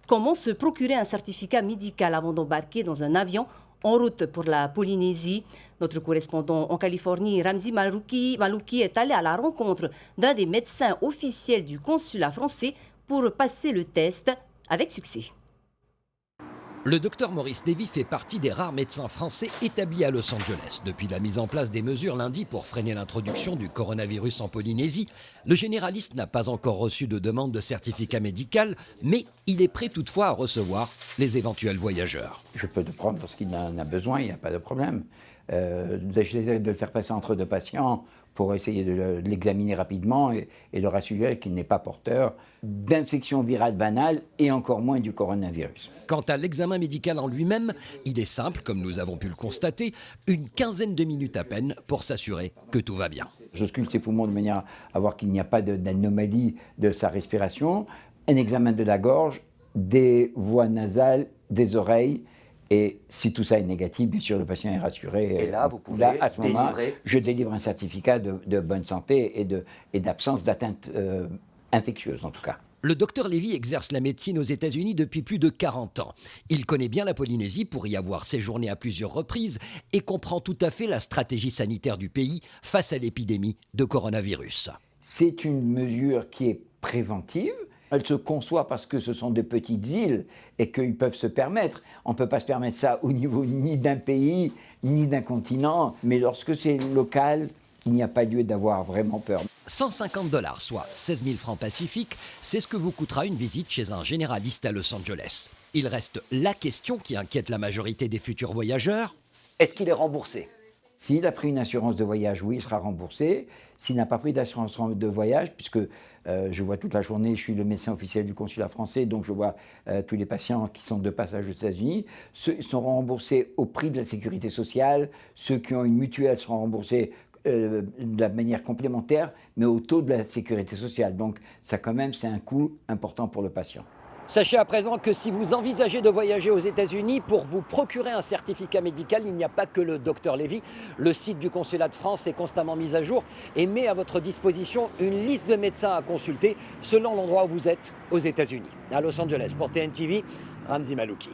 Comment se procurer un certificat médical avant d'embarquer dans un avion en route pour la Polynésie? Notre correspondant en Californie, Ramzi Malouki, est allé à la rencontre d'un des médecins officiels du consulat français pour passer le test avec succès. Le docteur Maurice Lévy fait partie des rares médecins français établis à Los Angeles. Depuis la mise en place des mesures lundi pour freiner l'introduction du coronavirus en Polynésie, le généraliste n'a pas encore reçu de demande de certificat médical, mais il est prêt toutefois à recevoir les éventuels voyageurs. Je peux le prendre lorsqu'il en a besoin, il n'y a pas de problème. J'essaie de le faire passer entre deux patients pour essayer de l'examiner rapidement et de rassurer qu'il n'est pas porteur d'infection virale banale et encore moins du coronavirus. Quant à l'examen médical en lui-même, il est simple, comme nous avons pu le constater, une quinzaine de minutes à peine pour s'assurer que tout va bien. J'ausculte ses poumons de manière à voir qu'il n'y a pas d'anomalie de sa respiration, un examen de la gorge, des voies nasales, des oreilles. Et si tout ça est négatif, bien sûr, le patient est rassuré. Et là, vous pouvez à ce moment, délivrer... je délivre un certificat de bonne santé et d'absence d'atteinte infectieuse, en tout cas. Le docteur Lévy exerce la médecine aux États-Unis depuis plus de 40 ans. Il connaît bien la Polynésie pour y avoir séjourné à plusieurs reprises et comprend tout à fait la stratégie sanitaire du pays face à l'épidémie de coronavirus. C'est une mesure qui est préventive. Elle se conçoit parce que ce sont des petites îles et qu'ils peuvent se permettre. On ne peut pas se permettre ça au niveau ni d'un pays, ni d'un continent. Mais lorsque c'est local, il n'y a pas lieu d'avoir vraiment peur. 150 $, soit 16 000 francs pacifiques, c'est ce que vous coûtera une visite chez un généraliste à Los Angeles. Il reste la question qui inquiète la majorité des futurs voyageurs. Est-ce qu'il est remboursé ? S'il a pris une assurance de voyage, oui, il sera remboursé. S'il n'a pas pris d'assurance de voyage, puisque je vois toute la journée, je suis le médecin officiel du consulat français, donc je vois tous les patients qui sont de passage aux États-Unis, ceux seront remboursés au prix de la sécurité sociale, ceux qui ont une mutuelle seront remboursés de la manière complémentaire, mais au taux de la sécurité sociale. Donc ça quand même, c'est un coût important pour le patient. Sachez à présent que si vous envisagez de voyager aux États-Unis, pour vous procurer un certificat médical, il n'y a pas que le docteur Lévy. Le site du consulat de France est constamment mis à jour et met à votre disposition une liste de médecins à consulter selon l'endroit où vous êtes aux États-Unis. À Los Angeles, pour TNTV, Ramzi Malouki.